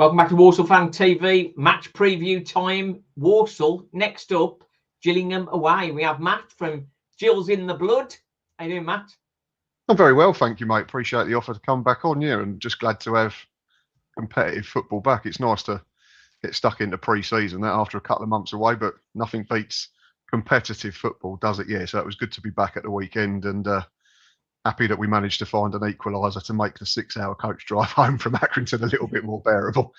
Welcome back to Walsall Fan TV. Match preview time. Walsall next up. Gillingham away. We have Matt from Gills in the Blood. How you doing, Matt? I'm very well, thank you, mate. Appreciate the offer to come back on, and just glad to have competitive football back. It's nice to get stuck into pre-season that after a couple of months away, but nothing beats competitive football, does it? Yeah, so it was good to be back at the weekend and happy that we managed to find an equaliser to make the 6-hour coach drive home from Accrington a little bit more bearable.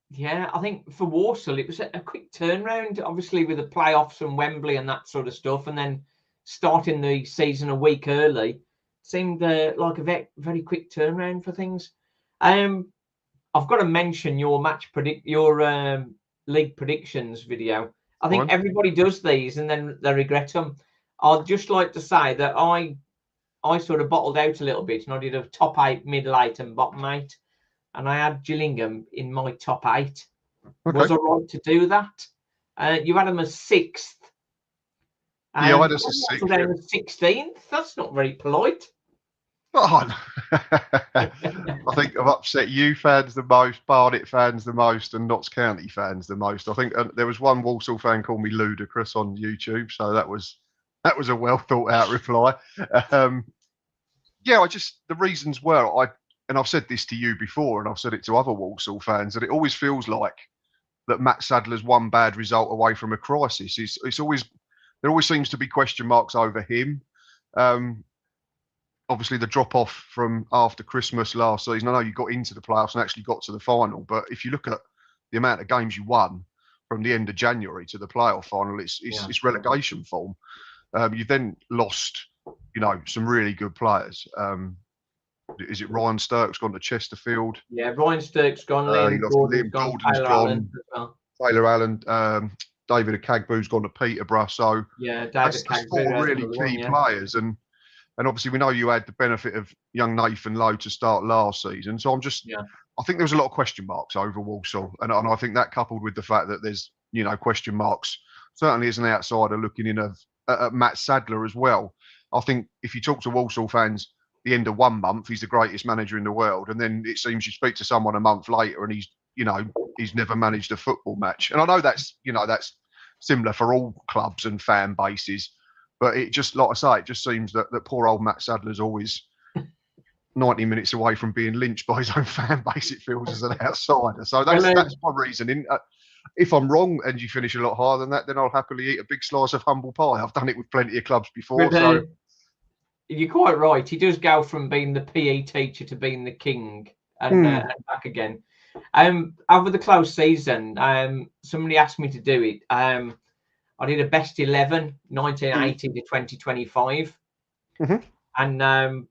Yeah, I think for Walsall, it was a quick turnaround, obviously with the playoffs and Wembley and that sort of stuff, and then starting the season a week early seemed like a very quick turnaround for things. I've got to mention your league predictions video. I think everybody does these and then they regret them. I'd just like to say that I sort of bottled out a little bit and I did a top 8, middle 8 and bottom 8. And I had Gillingham in my top 8. Okay. Was I right to do that? You had them as 6th. Yeah, I had us as 6th. Down as 16th. That's not very polite. Oh, I think I've upset you fans the most, Barnet fans the most, and Notts County fans the most. I think there was one Walsall fan called me ludicrous on YouTube, so that was a well thought out reply. The reasons were and I've said this to you before, and I've said it to other Walsall fans, that it always feels like that Matt Sadler's one bad result away from a crisis. There always seems to be question marks over him. Obviously, the drop-off from after Christmas last season, I know you got into the playoffs and actually got to the final, but if you look at the amount of games you won from the end of January to the playoff final, it's relegation form. You then lost, some really good players. Is it Ryan Sturck's gone to Chesterfield? Yeah, Ryan Sturck's gone. Liam Gordon's gone. Taylor Allen. David Akagbou's gone to Peterborough. So yeah, that's 4 really key players. And obviously we know you had the benefit of young Nathan Lowe to start last season. So I think there was a lot of question marks over Walsall. And I think that coupled with the fact that there's, question marks, certainly as an outsider looking in at Matt Sadler as well. I think if you talk to Walsall fans, the end of 1 month, he's the greatest manager in the world. And then it seems you speak to someone a month later and he's never managed a football match. And I know that's similar for all clubs and fan bases. But it just, like I say, it just seems that poor old Matt Sadler's always 90 minutes away from being lynched by his own fan base, it feels, as an outsider. So that's my reasoning. If I'm wrong and you finish a lot higher than that, then I'll happily eat a big slice of humble pie. I've done it with plenty of clubs before. So you're quite right. He does go from being the PE teacher to being the king and back again. Over the close season, somebody asked me to do it. I did a best 11, 1980 to 2025. And then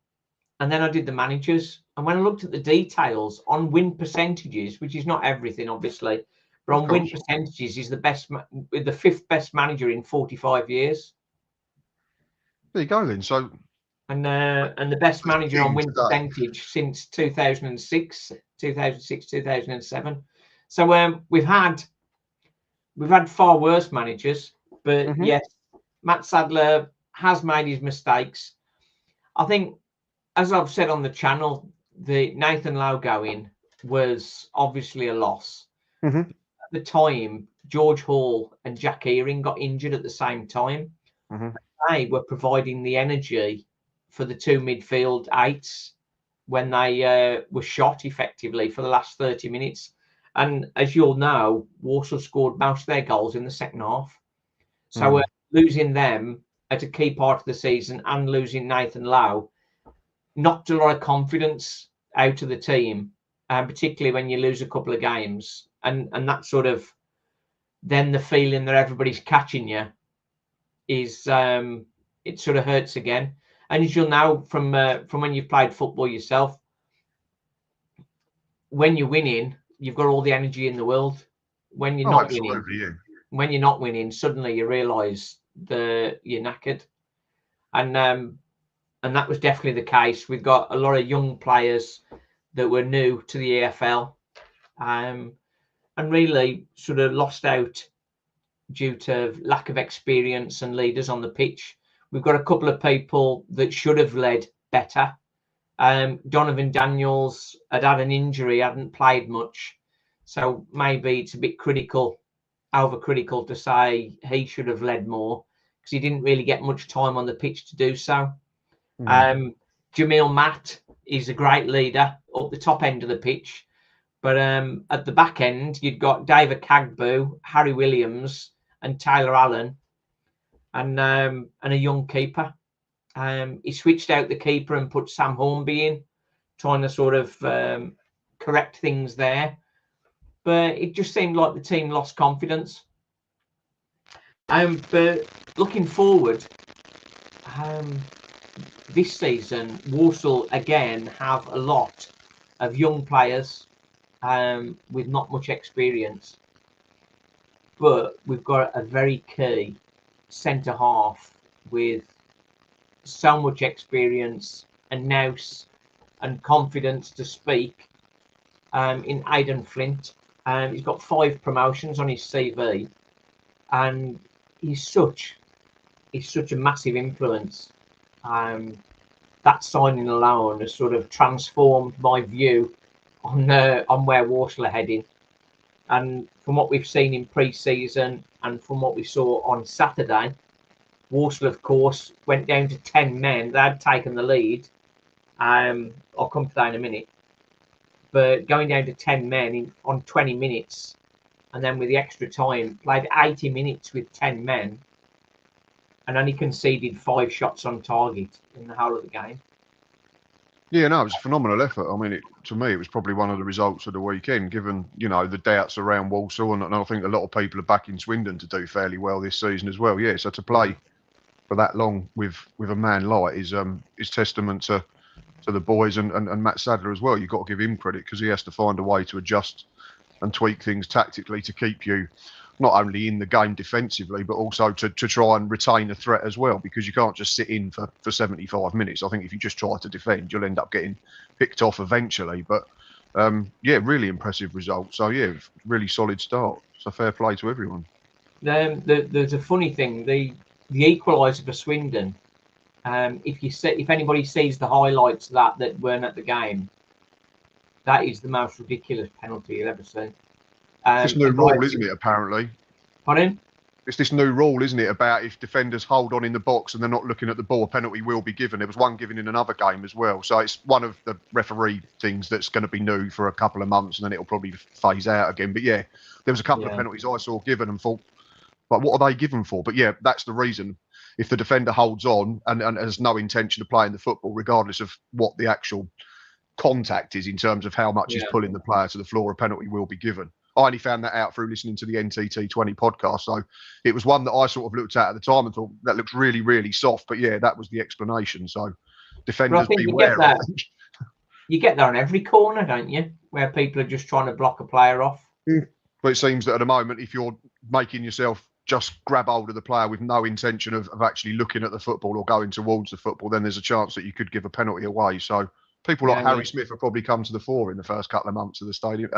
I did the managers. And when I looked at the details on win percentages, which is not everything, obviously, but on win percentages, is the 5th best manager in 45 years. There you go then. So, and the best manager on win percentage since 2006, 2007. So we've had far worse managers, but yes, Matt Sadler has made his mistakes. I think, as I've said on the channel, the Nathan Lowe going was obviously a loss. At the time, George Hall and Jack Earing got injured at the same time. They were providing the energy for the 2 midfield 8s when they were shot effectively for the last 30 minutes. And as you'll know, Walsall scored most of their goals in the second half. So losing them at a key part of the season and losing Nathan Lowe knocked a lot of confidence out of the team, particularly when you lose a couple of games. And that sort of, then the feeling that everybody's catching you is, it sort of hurts again. And as you'll know from when you've played football yourself, when you're winning, you've got all the energy in the world. When you're not winning, suddenly you realise you're knackered. And that was definitely the case. We've got a lot of young players that were new to the EFL, and really sort of lost out due to lack of experience and leaders on the pitch. We've got a couple of people that should have led better. Donovan Daniels had an injury, hadn't played much. So maybe it's a bit overcritical to say he should have led more, because he didn't really get much time on the pitch to do so. Jamil Matt is a great leader up the top end of the pitch, but at the back end you've got David Cagboo, Harry Williams, and Taylor Allen, and a young keeper. He switched out the keeper and put Sam Hornby in, trying to sort of correct things there. But it just seemed like the team lost confidence. But looking forward, this season, Walsall again have a lot of young players with not much experience. But we've got a very key centre half with so much experience and nous and confidence to speak in Aidan Flint. He's got 5 promotions on his CV, and he's such a massive influence. That signing alone has sort of transformed my view on where Walsall are heading. And from what we've seen in pre-season and from what we saw on Saturday, Walsall, of course, went down to 10 men. They had taken the lead. I'll come to that in a minute. But going down to 10 men on 20 minutes, and then with the extra time, played 80 minutes with 10 men, and only conceded 5 shots on target in the whole of the game. Yeah, no, it was a phenomenal effort. I mean, to me, it was probably one of the results of the weekend, given, the doubts around Walsall, and I think a lot of people are backing Swindon to do fairly well this season as well. Yeah, so to play for that long with a man like is testament to the boys and Matt Sadler as well. You've got to give him credit, because he has to find a way to adjust and tweak things tactically to keep you not only in the game defensively, but also to try and retain a threat as well, because you can't just sit in for 75 minutes. I think if you just try to defend, you'll end up getting picked off eventually. But really impressive result. So yeah, really solid start. So fair play to everyone. There's a funny thing. The equaliser for Swindon, if anybody sees the highlights that weren't at the game, that is the most ridiculous penalty you'll ever see. It's this new rule, isn't it, apparently? Pardon? It's this new rule, isn't it, about if defenders hold on in the box and they're not looking at the ball, a penalty will be given. There was one given in another game as well. So it's one of the referee things that's going to be new for a couple of months, and then it'll probably phase out again. But yeah, there was a couple of penalties I saw given and thought, but what are they given for? But yeah, that's the reason. If the defender holds on and has no intention of playing the football, regardless of what the actual contact is in terms of how much he's pulling the player to the floor, a penalty will be given. I only found that out through listening to the NTT20 podcast. So it was one that I sort of looked at the time and thought, that looks really, really soft. But yeah, that was the explanation. So defenders beware. You get that on every corner, don't you? Where people are just trying to block a player off. But it seems that at the moment, if you're making yourself just grab hold of the player with no intention of actually looking at the football or going towards the football, then there's a chance that you could give a penalty away. So people like Harry Smith will probably come to the fore in the first couple of months of the stadium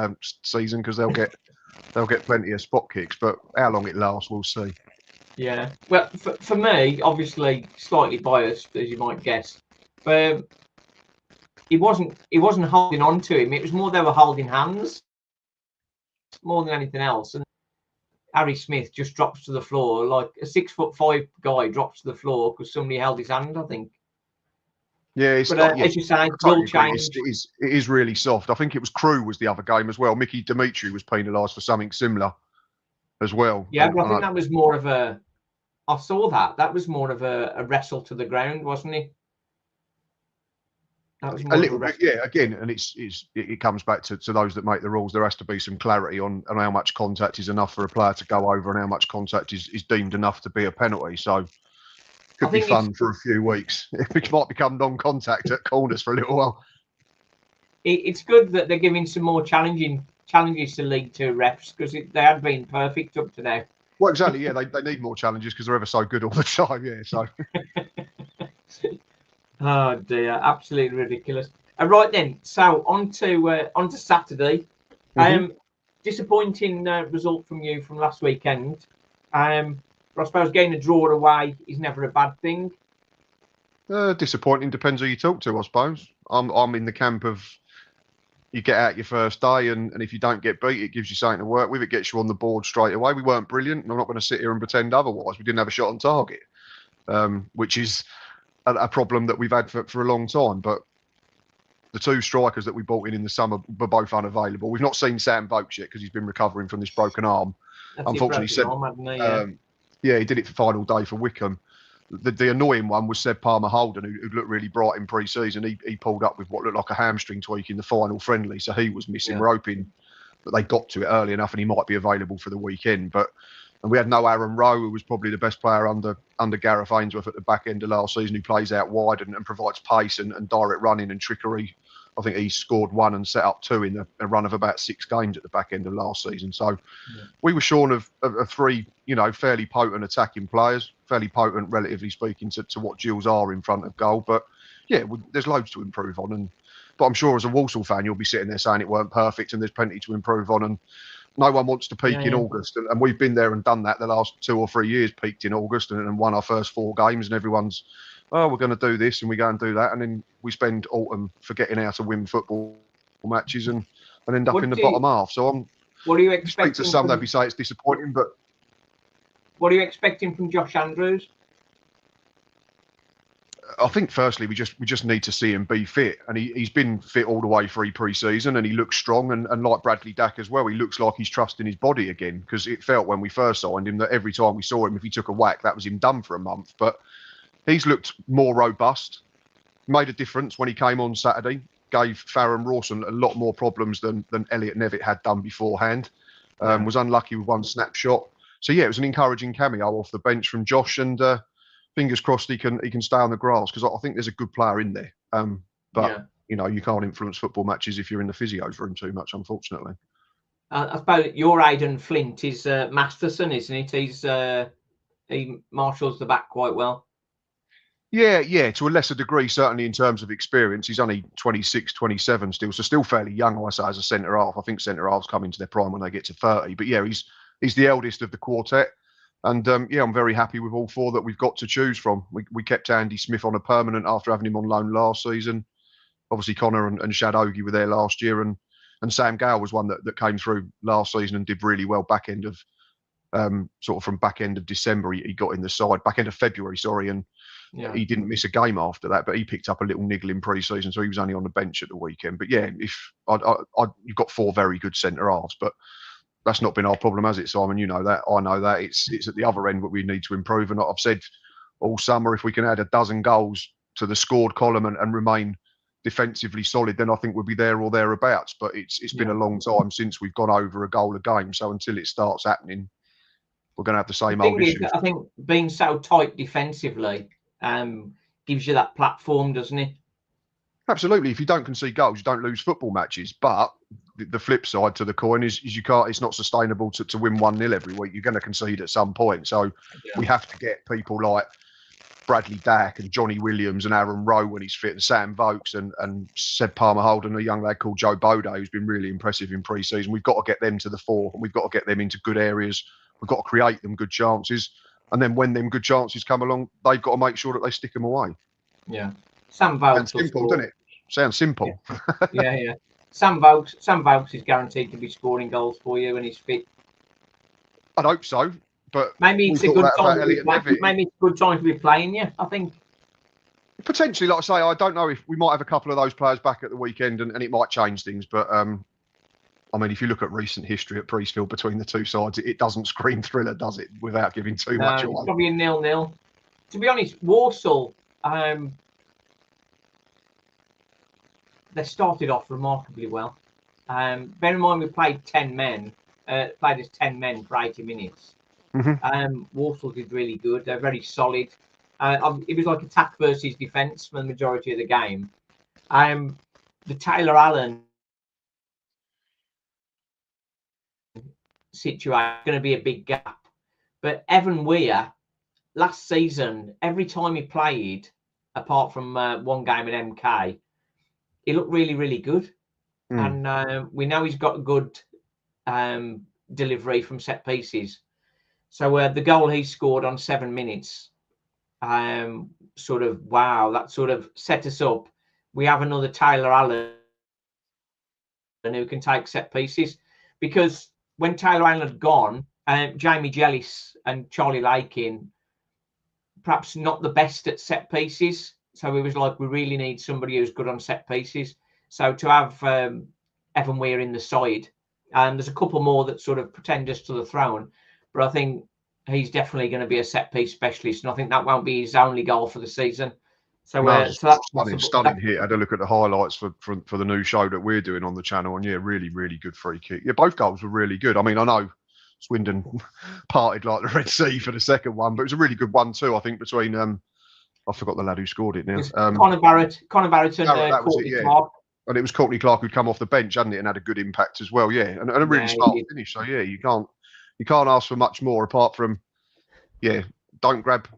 season, because they'll get plenty of spot kicks. But how long it lasts, we'll see. Yeah. Well, for me, obviously slightly biased, as you might guess, but he wasn't holding on to him. It was more they were holding hands more than anything else. And Harry Smith just drops to the floor like a 6'5" guy drops to the floor because somebody held his hand, I think. Yeah, as you say, will change. It is really soft. I think it was Crewe was the other game as well. Mickey Dimitri was penalised for something similar as well. Yeah, but I think that was more of a. I saw that. That was more of a wrestle to the ground, wasn't it? That was a little bit, yeah. Again, and it comes back to those that make the rules. There has to be some clarity on how much contact is enough for a player to go over and how much contact is deemed enough to be a penalty. So. Could be fun for a few weeks. It might become non-contact at corners for a little while. It's good that they're giving some more challenges to League Two refs, because they had been perfect up to now. Well, exactly. Yeah, they need more challenges because they're ever so good all the time. Yeah, so. Oh dear, absolutely ridiculous. Right then, so on to Saturday. Disappointing result from you from last weekend. But I suppose getting a draw away is never a bad thing. Disappointing depends who you talk to, I suppose. I'm in the camp of you get out your first day, and if you don't get beat, it gives you something to work with. It gets you on the board straight away. We weren't brilliant, and I'm not going to sit here and pretend otherwise. We didn't have a shot on target, which is a problem that we've had for a long time. But the two strikers that we brought in the summer were both unavailable. We've not seen Sam Vokes yet because he's been recovering from this broken arm. Unfortunately, he did it for final day for Wickham. The annoying one was Seb Palmer-Holden, who looked really bright in pre-season. He pulled up with what looked like a hamstring tweak in the final friendly, so he was missing. We're hoping that they got to it early enough and he might be available for the weekend. And we had no Aaron Rowe, who was probably the best player under Gareth Ainsworth at the back end of last season, who plays out wide and provides pace and direct running and trickery. I think he scored 1 and set up 2 in a run of about 6 games at the back end of last season. So we were shorn of 3, fairly potent attacking players, fairly potent, relatively speaking, to what Gills are in front of goal. But there's loads to improve on. But I'm sure as a Walsall fan, you'll be sitting there saying it weren't perfect and there's plenty to improve on. And no one wants to peak in August. And we've been there and done that the last 2 or 3 years, peaked in August and won our first 4 games. And everyone's, oh, we're going to do this and we go and do that. And then we spend autumn forgetting how to win football matches and end up in the bottom half. So what are you expecting? Speak to some, they'll be saying it's disappointing, but what are you expecting from Josh Andrews? I think firstly we just need to see him be fit, and he's been fit all the way through pre-season, and he looks strong, and like Bradley Dack as well, he looks like he's trusting his body again, because it felt when we first signed him that every time we saw him, if he took a whack, that was him done for a month. But he's looked more robust, made a difference when he came on Saturday, gave Farron Rawson a lot more problems than Elliot Nevitt had done beforehand. Was unlucky with 1 snapshot. So it was an encouraging cameo off the bench from Josh, and fingers crossed he can stay on the grass, because I think there's a good player in there. But you can't influence football matches if you're in the physio's room too much, unfortunately. I suppose your Aidan Flint is Masterson, isn't it? He marshals the back quite well. Yeah, to a lesser degree, certainly in terms of experience. He's only 26, 27 still, so still fairly young, I say, as a centre half. I think centre halves come into their prime when they get to 30. But he's the eldest of the quartet. And I'm very happy with all 4 that we've got to choose from. We kept Andy Smith on a permanent after having him on loan last season. Obviously, Connor and Shad Ogie were there last year, and Sam Gale was one that came through last season and did really well back end of from back end of December. He got in the side, back end of February, sorry, and he didn't miss a game after that. But he picked up a little niggle in pre-season, so he was only on the bench at the weekend. But if you've got 4 very good centre halves, but that's not been our problem, has it, Simon? You know that. I know that. It's at the other end that we need to improve. And I've said all summer, if we can add a dozen goals to the scored column and remain defensively solid, then I think we'll be there or thereabouts. But it's been a long time since we've gone over a goal a game. So until it starts happening, we're going to have the same old issues. I think being so tight defensively gives you that platform, doesn't it? Absolutely. If you don't concede goals, you don't lose football matches. But the flip side to the coin is you can't. It's not sustainable to win 1-0 every week. You're going to concede at some point. So we have to get people like Bradley Dack and Johnny Williams and Aaron Rowe when he's fit, and Sam Vokes and Seb Palmer-Holden, a young lad called Joe Bode, who's been really impressive in pre-season. We've got to get them to the fore, and we've got to get them into good areas. We've got to create them good chances. And then when them good chances come along, they've got to make sure that they stick them away. Yeah. Sam Vokes. Sounds simple, doesn't it? Sounds simple. Yeah. Sam Vokes is guaranteed to be scoring goals for you when he's fit. I'd hope so, but maybe it's a good time to be playing you, I think. Potentially, like I say, I don't know if we might have a couple of those players back at the weekend and it might change things. But I mean, if you look at recent history at Priestfield between the two sides, it doesn't scream thriller, does it? Without giving too much away. It's probably a 0-0. To be honest, Walsall, they started off remarkably well. Bear in mind we played 10 men, played as 10 men for 80 minutes. Walsall did really good. They're very solid. It was like attack versus defence for the majority of the game. The Taylor Allen situation is going to be a big gap. But Evan Weir, last season, every time he played, apart from one game at MK, he looked really, really good. And we know he's got a good delivery from set pieces. So the goal he scored on 7 minutes, that sort of set us up. We have another Taylor Allen who can take set pieces. Because when Taylor Allen had gone, Jamie Jellis and Charlie Lakin, perhaps not the best at set pieces. So it was like, we really need somebody who's good on set pieces. So to have Evan Weir in the side, and there's a couple more that sort of pretenders to the throne, but I think he's definitely going to be a set piece specialist, and I think that won't be his only goal for the season. So, so that's stunning hit. I had a look at the highlights for the new show that we're doing on the channel, and yeah, really, really good free kick. Yeah, both goals were really good. I mean, I know Swindon parted like the Red Sea for the second one, but it was a really good one too. I think between I forgot the lad who scored it now. Connor Barrett and Courtney Clark. And it was Courtney Clark who'd come off the bench, hadn't it, and had a good impact as well. Yeah, and a really smart finish. So yeah, you can't ask for much more apart from don't grab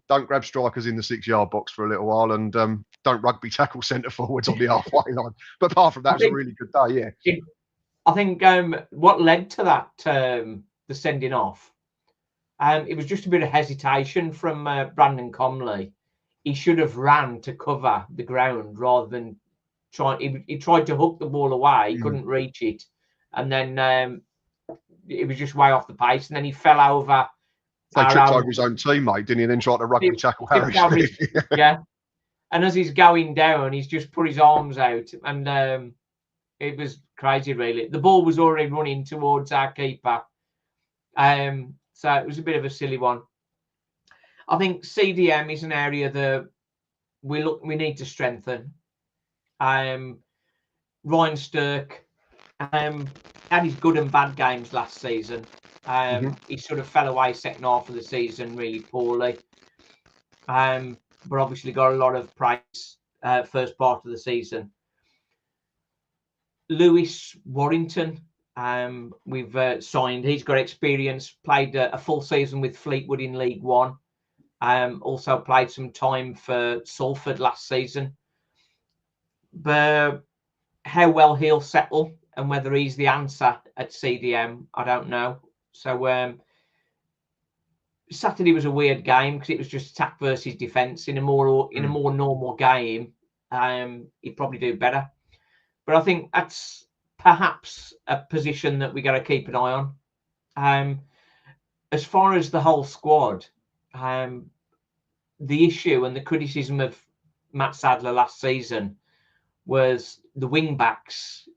strikers in the 6-yard box for a little while, and don't rugby tackle centre forwards on the halfway line. But apart from that, it was a really good day. Yeah, I think what led to that the sending off, it was just a bit of hesitation from Brandon Comley. He should have ran to cover the ground rather than he tried to hook the ball away. He couldn't reach it, and then it was just way off the pace, and then he fell over. They tripped over his own teammate, didn't he? And then tried to rugby tackle Harry. Yeah. And as he's going down, he's just put his arms out, and it was crazy, really. The ball was already running towards our keeper, so it was a bit of a silly one. I think CDM is an area that we need to strengthen. Ryan Stirk had his good and bad games last season. He sort of fell away second half of the season really poorly, but obviously got a lot of praise first part of the season. Lewis Warrington, we've signed. He's got experience, played a full season with Fleetwood in League One. Also played some time for Salford last season. But how well he'll settle and whether he's the answer at CDM, I don't know. So Saturday was a weird game because it was just attack versus defence. In a more normal game, he'd probably do better. But I think that's perhaps a position that we got to keep an eye on. As far as the whole squad, the issue and the criticism of Matt Sadler last season was the wing backs.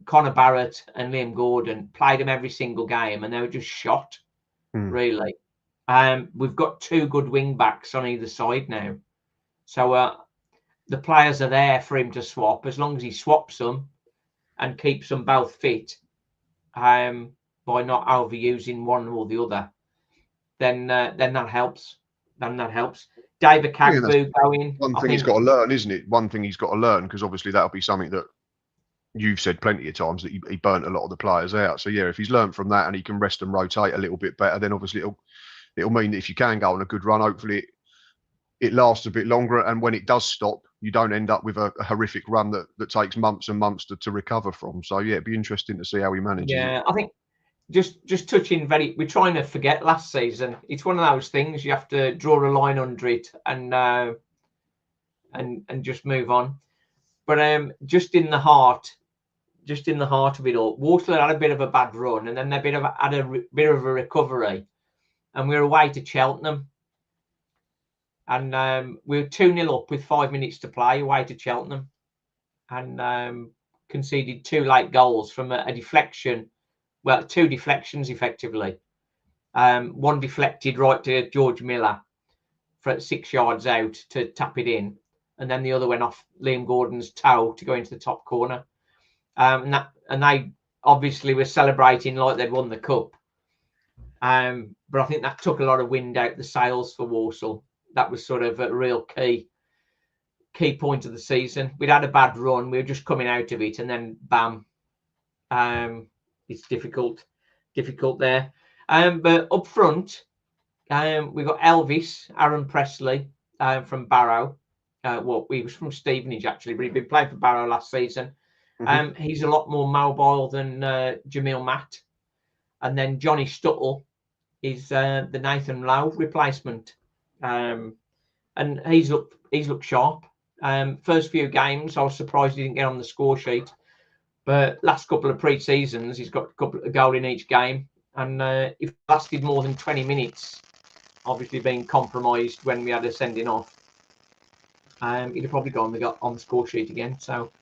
Connor Barrett and Liam Gordon played them every single game, and they were just shot. Really, we've got 2 good wing backs on either side now, so the players are there for him to swap as long as he swaps them and keeps them both fit. By not overusing one or the other, then that helps. David Cagboo going. One thing he's got to learn, isn't it? One thing he's got to learn, because obviously that'll be something that you've said plenty of times, that he burnt a lot of the players out. So yeah, if he's learned from that and he can rest and rotate a little bit better, then obviously it'll mean that if you can go on a good run, hopefully it lasts a bit longer. And when it does stop, you don't end up with a horrific run that takes months and months to recover from. So yeah, it'd be interesting to see how he manages. Yeah, I think just touching we're trying to forget last season. It's one of those things you have to draw a line under it and just move on. But just in the heart of it all, Walsall had a bit of a bad run, and then they had a bit of a recovery, and we were away to Cheltenham, and we were 2-0 up with 5 minutes to play away to Cheltenham, and conceded 2 late goals from a deflection. Well, 2 deflections effectively. One deflected right to George Miller for 6 yards out to tap it in, and then the other went off Liam Gordon's toe to go into the top corner. And they obviously were celebrating like they'd won the cup. But I think that took a lot of wind out the sails for Walsall. That was sort of a real key point of the season. We'd had a bad run. We were just coming out of it, and then bam. It's difficult there. But up front, we've got Elvis, Aaron Presley from Barrow. He was from Stevenage actually, but he'd been playing for Barrow last season. He's a lot more mobile than Jamil Matt. And then Johnny Stuttle is the Nathan Lowe replacement. And he's looked sharp. First few games, I was surprised he didn't get on the score sheet. But last couple of pre-seasons, he's got a goal in each game, and if it lasted more than 20 minutes, obviously being compromised when we had a sending off, he'd have probably got on the score sheet again. So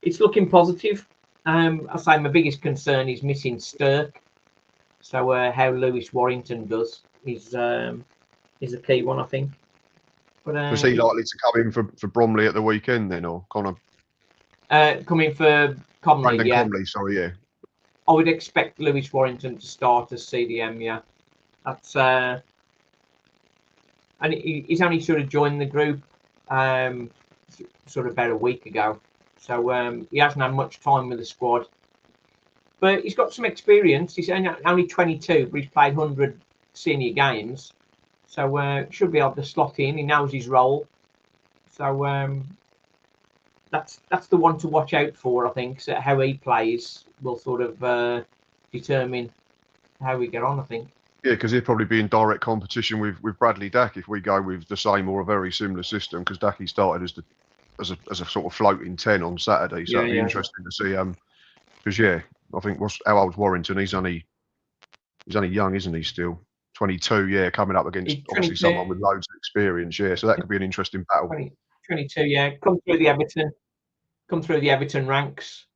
it's looking positive. I say my biggest concern is missing Stirk. So how Lewis Warrington does is a key one, I think. But was he likely to come in for Bromley at the weekend then, or kind of coming for Comley? Brendan Yeah, Comley, sorry, yeah. I would expect Lewis Warrington to start as CDM. Yeah, that's and he's only sort of joined the group sort of about a week ago, so he hasn't had much time with the squad. But he's got some experience. He's only 22, but he's played 100 senior games. So should be able to slot in. He knows his role. So that's the one to watch out for, I think. So how he plays will sort of determine how we get on, I think. Yeah, because he'd probably be in direct competition with Bradley Dack if we go with the same or a very similar system. Because Dacky started as a sort of floating 10 on Saturday, so it'd be interesting to see. Because I think how old's Warrington? He's only young, isn't he? Still 22. Yeah, coming up against obviously someone with loads of experience. Yeah, so that could be an interesting battle. 22. Yeah, come through the Everton ranks,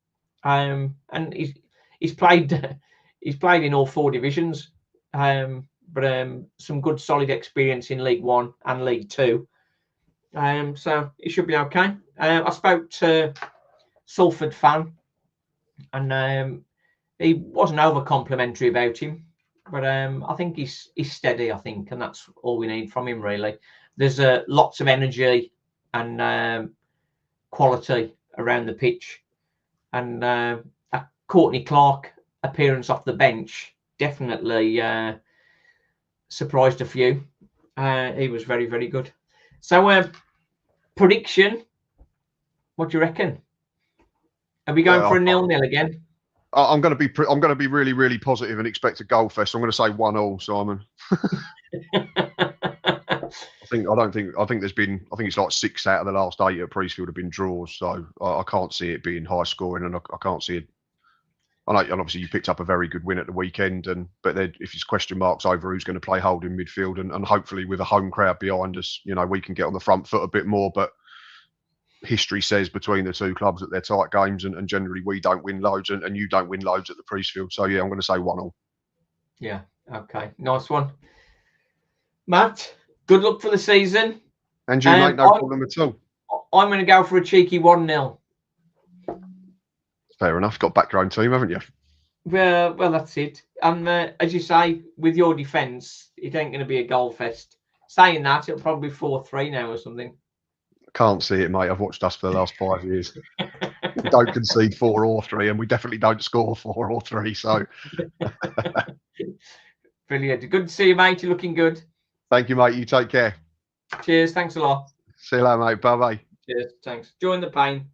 and he's played in all 4 divisions, but some good solid experience in League One and League Two. So it should be okay. I spoke to Salford fan, and he wasn't over complimentary about him, but I think he's steady. I think, and that's all we need from him really. There's lots of energy and quality around the pitch, and that Courtney Clark appearance off the bench definitely surprised a few. He was very, very good. So prediction, what do you reckon? Are we going for a 0-0 again? I'm going to be really, really positive and expect a goal fest. I'm going to say 1-1, Simon. I think it's like 6 out of the last 8 at Priestfield have been draws, so I can't see it being high scoring, and I can't see it. And obviously you picked up a very good win at the weekend, but if there's question marks over who's going to play holding midfield, and hopefully with a home crowd behind us, we can get on the front foot a bit more. But history says between the two clubs that they're tight games, and generally we don't win loads, and you don't win loads at the Priestfield. So yeah, I'm going to say 1-1. Yeah. Okay. Nice one, Matt. Good luck for the season. And you, mate, no problem at all. I'm going to go for a cheeky 1-0. Fair enough. Got back your own team, haven't you? Well, that's it. And as you say, with your defence, it ain't going to be a goal fest. Saying that, it'll probably be 4-3 now or something. Can't see it, mate. I've watched us for the last 5 years. We don't concede 4 or 3, and we definitely don't score 4 or 3. So, brilliant. Good to see you, mate. You're looking good. Thank you, mate. You take care. Cheers. Thanks a lot. See you later, mate. Bye-bye. Cheers. Thanks. Join the pain.